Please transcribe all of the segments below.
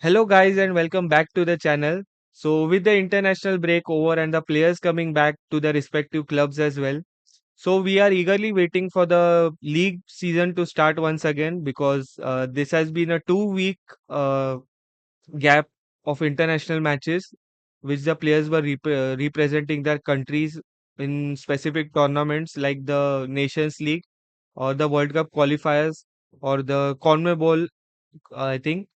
Hello, guys, and welcome back to the channel. So, with the international break over and the players coming back to their respective clubs as well, so we are eagerly waiting for the league season to start once again because this has been a 2 week uh, gap of international matches, which the players were representing their countries in specific tournaments like the Nations League or the World Cup qualifiers or the CONMEBOL, I think.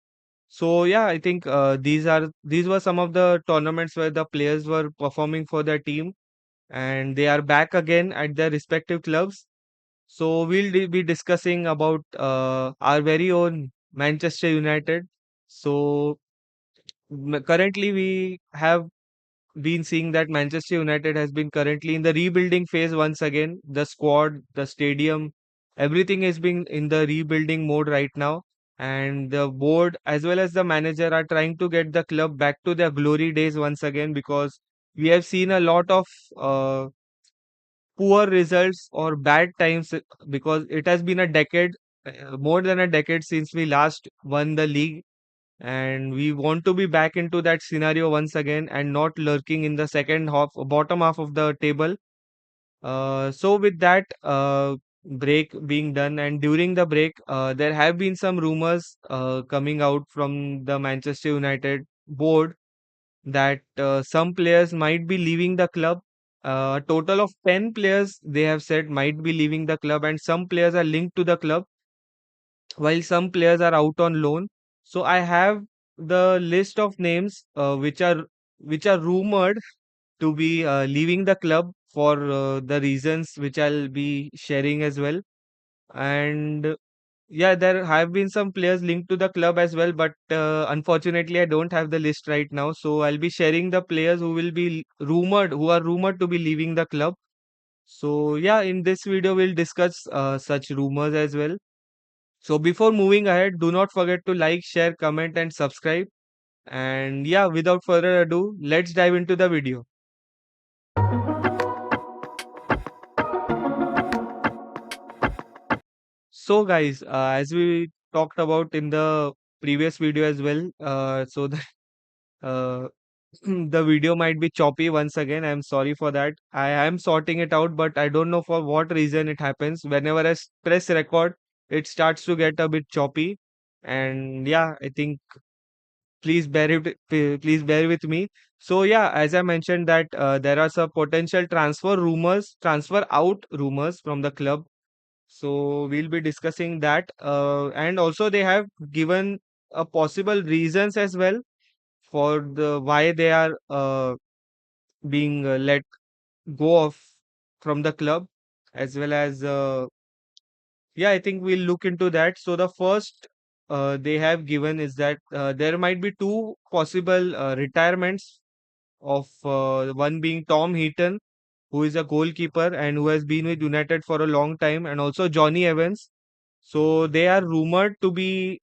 So yeah, I think these were some of the tournaments where the players were performing for their team, and they are back again at their respective clubs. So be discussing about our very own Manchester United. So currently we have been seeing that Manchester United has been currently in the rebuilding phase once again. The squad, the stadium, everything is being in the rebuilding mode right now. And the board as well as the manager are trying to get the club back to their glory days once again because we have seen a lot of uh, poor results or bad times because it has been a decade, more than a decade since we last won the league, and we want to be back into that scenario once again and not lurking in the second half, bottom half of the table. So with that break being done, and during the break, there have been some rumors coming out from the Manchester United board that some players might be leaving the club. A total of 10 players they have said might be leaving the club, and some players are linked to the club while some players are out on loan. So I have the list of names which are rumored to be leaving the club for the reasons which I'll be sharing as well. And yeah, there have been some players linked to the club as well, but unfortunately I don't have the list right now. So I'll be sharing the players who will be rumored, who are rumored to be leaving the club. So yeah, in this video we'll discuss such rumors as well. So before moving ahead, do not forget to like, share, comment, and subscribe. And yeah, without further ado, let's dive into the video. So guys, as we talked about in the previous video as well, so the uh, the video might be choppy once again. I'm sorry for that. I am sorting it out, but I don't know for what reason it happens. Whenever I press record, it starts to get a bit choppy. And yeah, I think please bear with me. So yeah, as I mentioned that there are some potential transfer out rumors from the club. So we'll be discussing that, and also they have given a possible reasons as well for the why they are being let go of from the club, as well as yeah, I think we'll look into that. So the first they have given is that there might be two possible retirements of one being Tom Heaton, who is a goalkeeper and who has been with United for a long time, and also Johnny Evans. So they are rumored to be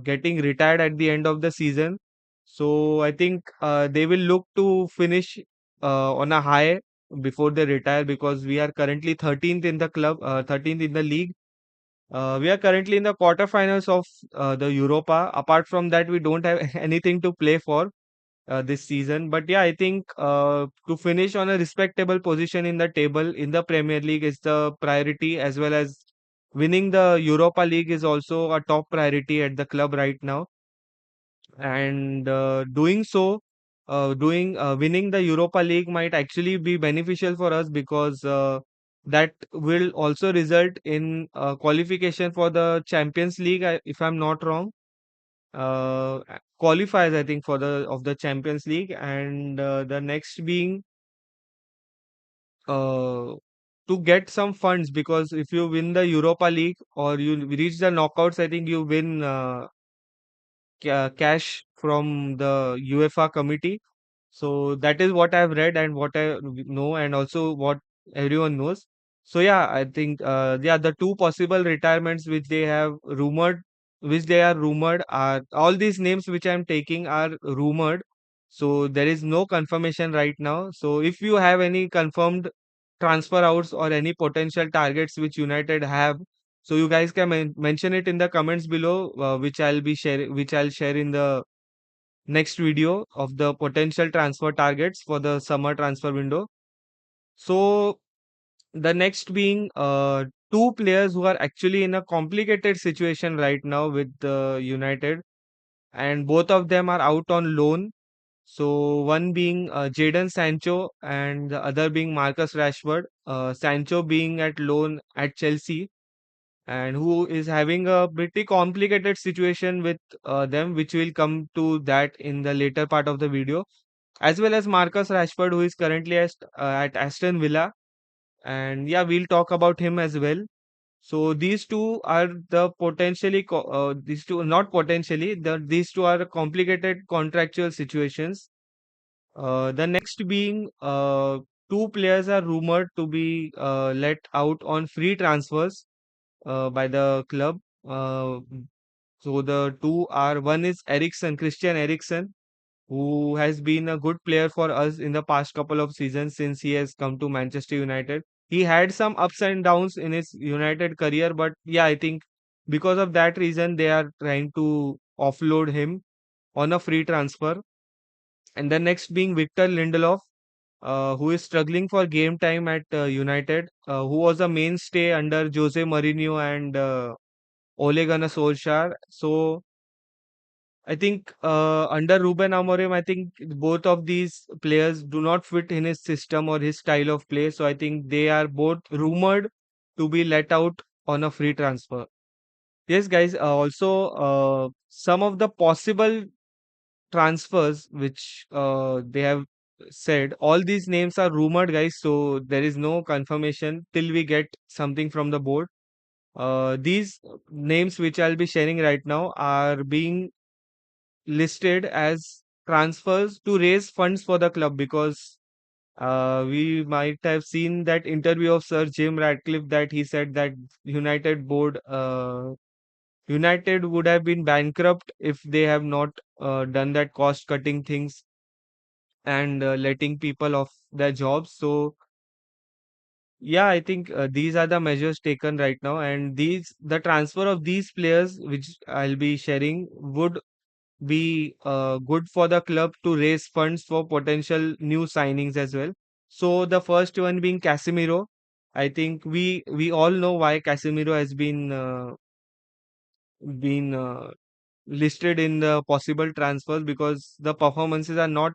getting retired at the end of the season. So I think they will look to finish on a high before they retire because we are currently 13th in the club, 13th in the league. We are currently in the quarterfinals of the Europa. Apart from that, we don't have anything to play for this season. But yeah, I think to finish on a respectable position in the table in the Premier League is the priority, as well as winning the Europa League is also a top priority at the club right now. And doing so, doing winning the Europa League might actually be beneficial for us because that will also result in qualification for the Champions League, if I'm not wrong. Qualifiers, I think, for the Champions League, and the next being uh, to get some funds, because if you win the Europa League or you reach the knockouts, I think you win cash from the UEFA committee. So that is what I've read and what I know, and also what everyone knows. So yeah, I think yeah, the two possible retirements which they are rumored are all these names which I'm taking are rumored. So there is no confirmation right now. So if you have any confirmed transfer outs or any potential targets which United have, so you guys can mention it in the comments below, which I'll share in the next video of the potential transfer targets for the summer transfer window. So the next being two players who are actually in a complicated situation right now with United, and both of them are out on loan. So one being Jadon Sancho and the other being Marcus Rashford. Sancho being at loan at Chelsea, and who is having a pretty complicated situation with them, which will come to that in the later part of the video, as well as Marcus Rashford, who is currently at Aston Villa, and yeah, we'll talk about him as well. So these two are the these two not potentially these two are complicated contractual situations. The next being two players are rumored to be let out on free transfers by the club. Uh, so the two are, one is Christian Eriksen, who has been a good player for us in the past couple of seasons since he has come to Manchester United. He had some ups and downs in his United career, but yeah, I think because of that reason they are trying to offload him on a free transfer. And the next being Victor Lindelof, who is struggling for game time at United, who was a mainstay under Jose Mourinho and Ole Gunnar Solskjaer. So I think under Ruben Amorim, I think both of these players do not fit in his system or his style of play. So I think they are both rumored to be let out on a free transfer. Yes, guys. Also, some of the possible transfers which they have said, all these names are rumored, guys. So there is no confirmation till we get something from the board. These names which I'll be sharing right now are being listed as transfers to raise funds for the club, because we might have seen that interview of Sir Jim Ratcliffe that he said that United board United would have been bankrupt if they have not done that cost cutting things and letting people off their jobs. So yeah, I think these are the measures taken right now, and these the transfer of these players which I'll be sharing would be good for the club to raise funds for potential new signings as well. So the first one being Casemiro. I think we all know why Casemiro has been listed in the possible transfers, because the performances are not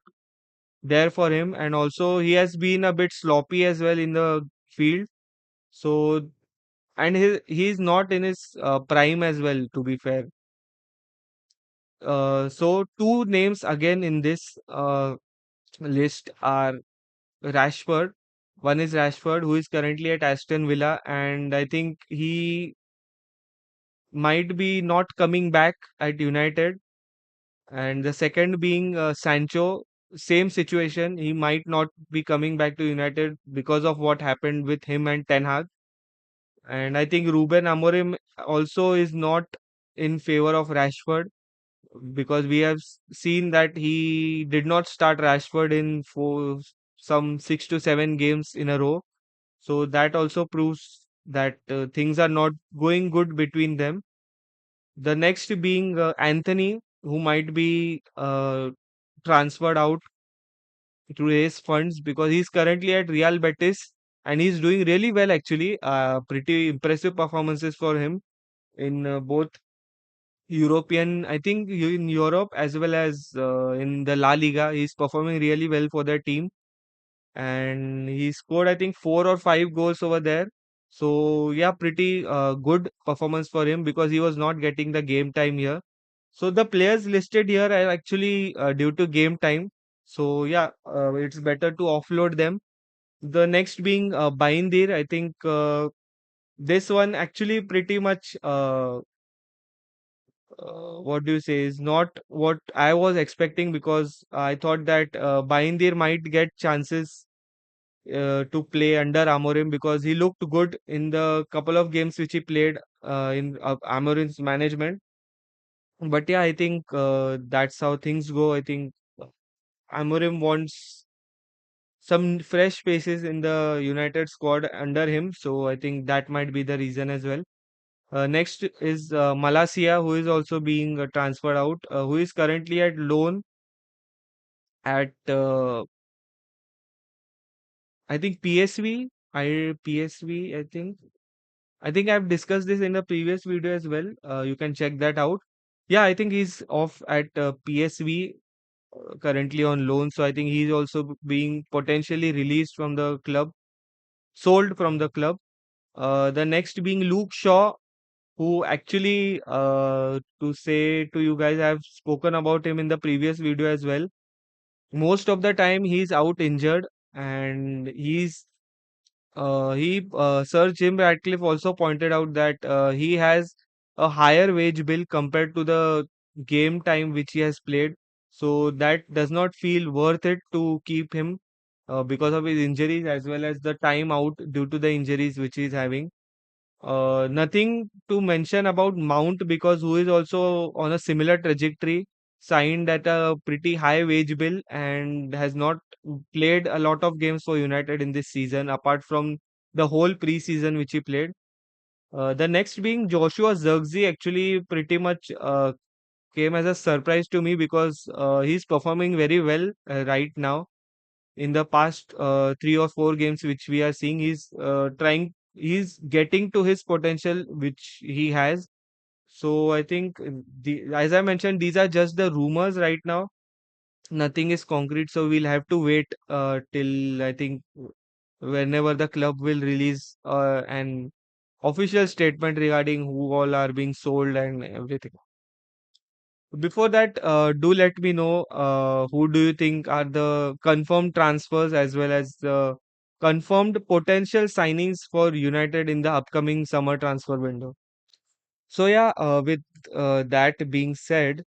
there for him, and also he has been a bit sloppy as well in the field. So and he's not in his prime as well, to be fair. So two names again in this list are Rashford. One is Rashford, who is currently at Aston Villa, and I think he might be not coming back at United. And the second being Sancho, same situation. He might not be coming back to United because of what happened with him and Ten Hag. And I think Ruben Amorim also is not in favor of Rashford, because we have seen that he did not start Rashford in for some 6 to 7 games in a row. So that also proves that things are not going good between them. The next being Anthony, who might be transferred out to raise funds, because he's currently at Real Betis and he's doing really well actually. Pretty impressive performances for him in both European, I think in Europe as well as in the La Liga. He's performing really well for their team, and he scored I think 4 or 5 goals over there. So yeah, pretty good performance for him because he was not getting the game time here. So the players listed here are actually due to game time. So yeah, it's better to offload them. The next being Baindir. I think this one actually pretty much what do you say, is not what I was expecting, because I thought that Baindir might get chances to play under Amorim, because he looked good in the couple of games which he played in Amorim's management. But yeah, I think that's how things go. I think Amorim wants some fresh faces in the United squad under him, so I think that might be the reason as well. Next is Malacia, who is also being transferred out, who is currently at loan. at I think PSV. I think. I think I've discussed this in a previous video as well. You can check that out. Yeah, I think he's off at PSV currently on loan. So I think he's also being potentially released from the club, sold from the club. The next being Luke Shaw, who actually, to say to you guys, I've spoken about him in the previous video as well. Most of the time, he's out injured, and Sir Jim Ratcliffe also pointed out that he has a higher wage bill compared to the game time which he has played. So that does not feel worth it to keep him because of his injuries as well as the time out due to the injuries which he's having. Nothing to mention about Mount because who is also on a similar trajectory, signed at a pretty high wage bill and has not played a lot of games for United in this season, apart from the whole preseason which he played. The next being Joshua Zirkzee actually pretty much came as a surprise to me because he's performing very well right now in the past 3 or 4 games which we are seeing. He's getting to his potential which he has. So I think as I mentioned, these are just the rumors right now. Nothing is concrete, so we'll have to wait till I think whenever the club will release an official statement regarding who all are being sold and everything. Before that, do let me know who do you think are the confirmed transfers as well as the confirmed potential signings for United in the upcoming summer transfer window. So yeah, with that being said,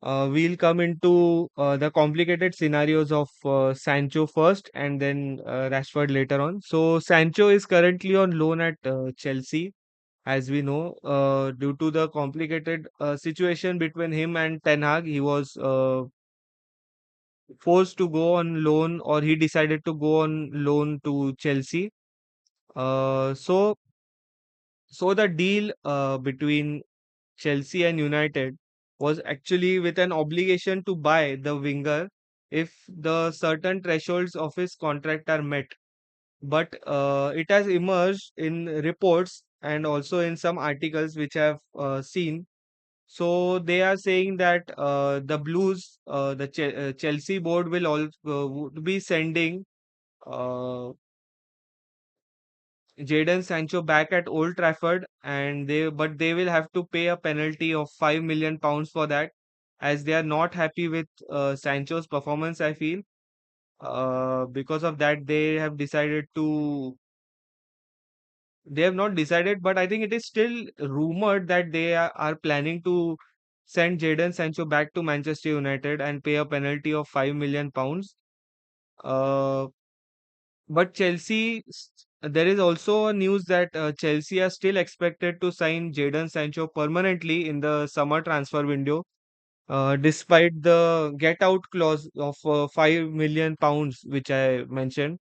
we'll come into the complicated scenarios of Sancho first and then Rashford later on. So Sancho is currently on loan at Chelsea, as we know, due to the complicated situation between him and Ten Hag. He was forced to go on loan, or he decided to go on loan to Chelsea. So the deal between Chelsea and United was actually with an obligation to buy the winger if the certain thresholds of his contract are met. But it has emerged in reports and also in some articles which I've seen. So they are saying that the Blues, the Chelsea board will all would be sending uh, Jadon Sancho back at Old Trafford, and they will have to pay a penalty of £5 million for that, as they are not happy with Sancho's performance. I feel because of that they have not decided, but I think it is still rumored that they are planning to send Jadon Sancho back to Manchester United and pay a penalty of £5 million. Uh, but there is also a news that Chelsea are still expected to sign Jadon Sancho permanently in the summer transfer window, despite the get out clause of £5 million, which I mentioned,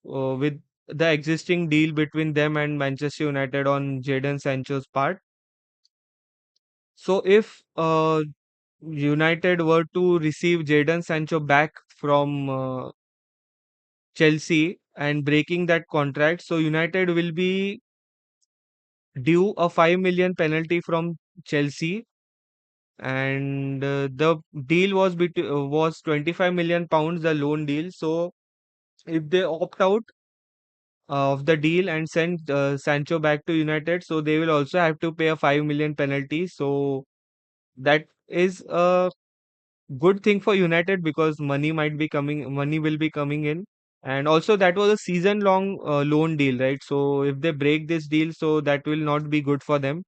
with the existing deal between them and Manchester United on Jadon Sancho's part. So if United were to receive Jadon Sancho back from Chelsea and breaking that contract, so United will be due a 5 million penalty from Chelsea, and the deal was 25 million pounds, the loan deal. So if they opt out of the deal and send Sancho back to United, so they will also have to pay a 5 million penalty. So that is a good thing for United because money will be coming in. And also that was a season long loan deal, right? So if they break this deal, so that will not be good for them.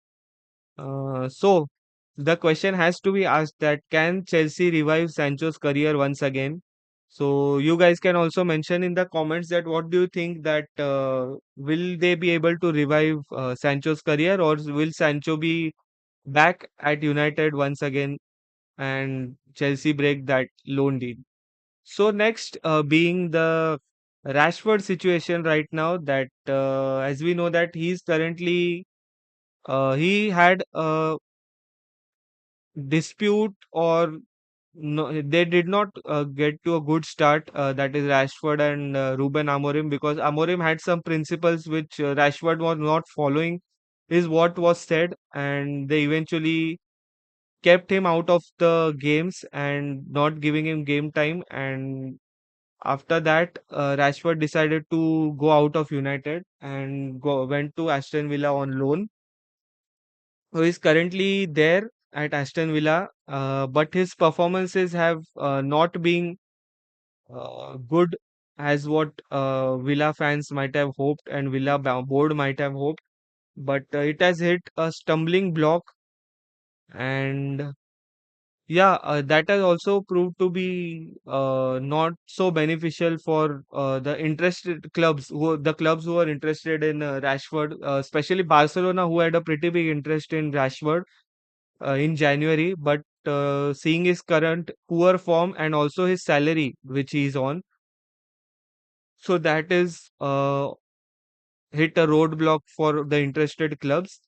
So the question has to be asked that can Chelsea revive Sancho's career once again? So you guys can also mention in the comments that what do you think that will they be able to revive Sancho's career, or will Sancho be back at United once again and Chelsea break that loan deal? So next, being the Rashford situation right now, that as we know that he's currently he had a dispute, or no, they did not get to a good start. That is Rashford and Ruben Amorim, because Amorim had some principles which Rashford was not following, is what was said, and they eventually kept him out of the games and not giving him game time. And after that, Rashford decided to go out of United and went to Aston Villa on loan. So he's currently there at Aston Villa, but his performances have not been good as what Villa fans might have hoped and Villa board might have hoped. But it has hit a stumbling block, and yeah, that has also proved to be not so beneficial for the interested clubs, the clubs who are interested in Rashford, especially Barcelona, who had a pretty big interest in Rashford in January. But seeing his current poor form and also his salary, which he is on, so that is hit a roadblock for the interested clubs.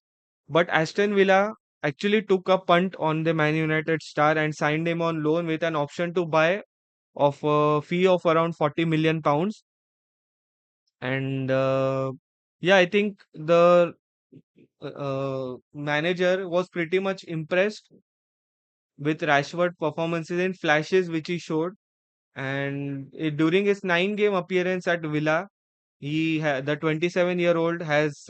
But Aston Villa actually took a punt on the Man United star and signed him on loan with an option to buy of a fee of around 40 million pounds. And yeah, I think the manager was pretty much impressed with Rashford performances in flashes which he showed. And during his 9 game appearance at Villa, the 27-year-old has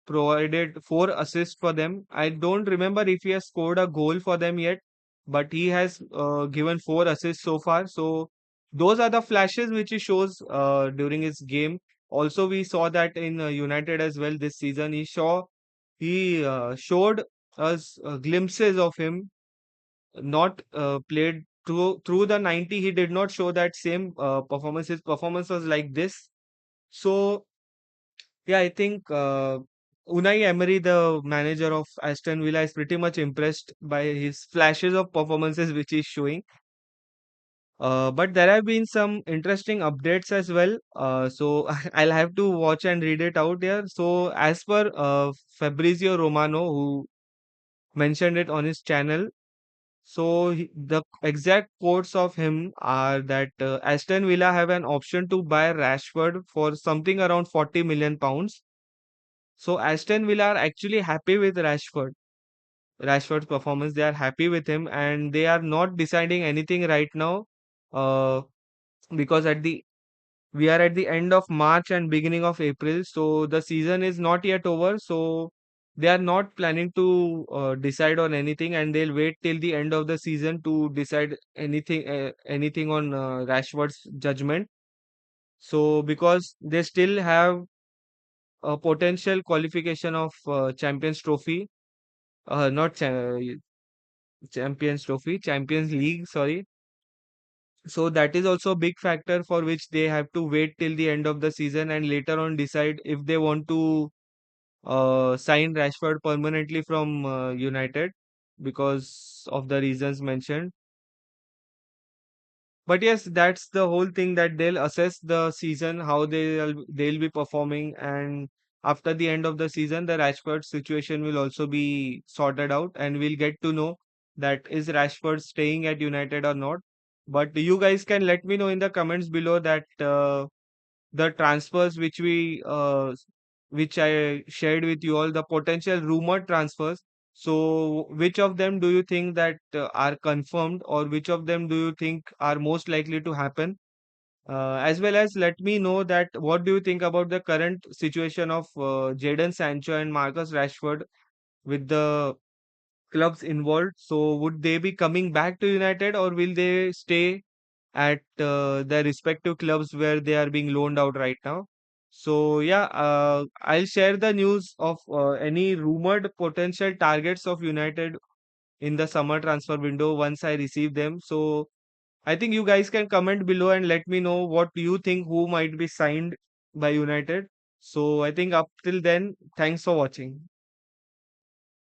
provided 4 assists for them. I don't remember if he has scored a goal for them yet, but he has given 4 assists so far. So those are the flashes which he shows during his game. Also, we saw that in United as well this season. He showed us glimpses of him, not played through the 90. He did not show that same performance. His performance was like this. So yeah, I think Unai Emery, the manager of Aston Villa, is pretty much impressed by his flashes of performances which he's showing. But there have been some interesting updates as well. So I'll have to watch and read it out here. So as per Fabrizio Romano, who mentioned it on his channel, so the exact quotes of him are that Aston Villa have an option to buy Rashford for something around 40 million pounds. So Aston Villa are actually happy with Rashford's performance. They are happy with him, and they are not deciding anything right now. Uh, because at the we are at the end of March and beginning of April, so the season is not yet over. So they are not planning to decide on anything, and they'll wait till the end of the season to decide anything on Rashford's judgment. So because they still have a potential qualification of Champions Trophy, not Champions Trophy, Champions League, sorry. So that is also a big factor for which they have to wait till the end of the season and later on decide if they want to sign Rashford permanently from United because of the reasons mentioned. But yes, that's the whole thing, that they'll assess the season, how they'll be performing, and after the end of the season, the Rashford situation will also be sorted out, and we'll get to know that is Rashford staying at United or not. But you guys can let me know in the comments below that the transfers which I shared with you all, the potential rumored transfers. So, which of them do you think that are confirmed, or which of them do you think are most likely to happen? As well as let me know that what do you think about the current situation of Jadon Sancho and Marcus Rashford with the clubs involved. So, would they be coming back to United, or will they stay at their respective clubs where they are being loaned out right now? So yeah, I'll share the news of any rumored potential targets of United in the summer transfer window once I receive them. So I think you guys can comment below and let me know what you think, who might be signed by United. So I think up till then, thanks for watching.